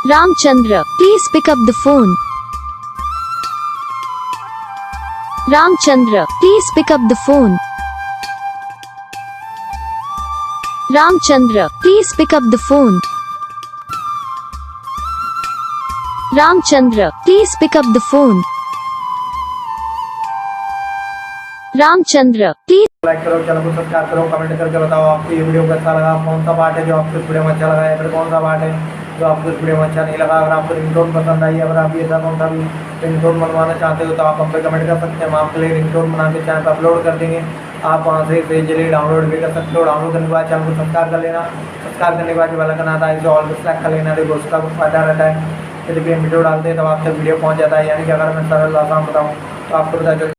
Ramchandra, please pick up the phone. Ramchandra, please pick up the phone. Ramchandra, please pick up the phone. Ramchandra, please pick up the phone. Ramchandra, please. Like करो, channel को subscribe करो, comment करके बताओ आपको ये video कैसा लगा, कौन सा पार्ट है जो आपको इस वीडियो में अच्छा लगा है, फिर कौन सा पार्ट है जो आपको इस वीडियो में अच्छा नहीं लगा। अगर आपको रिंगटोन पसंद आई, अगर आप ये ऐसा कौन सा भी रिंगटोन बनवाना चाहते हो तो आप हम पे कमेंट कर सकते हैं। हम आपके लिए रिंगटोन बना के चैनल पर अपलोड कर देंगे। आप वहाँ से इसे इजीली डाउनलोड भी कर सकते हो। डाउनलोड करने के बाद चैनल को सब्सक्राइब कर लेना। सब्सक्राइब करने के बाद जो बेल आइकन आता है इसे ऑल पे सेलेक्ट कर लेना। देखो उसका कुछ फायदा रहता है, यदि भी हम वीडियो डालते हैं तो आप तक वीडियो पहुँच जाता है। यानी कि अगर मैं सरल आसान बताऊँ तो आपको पता चल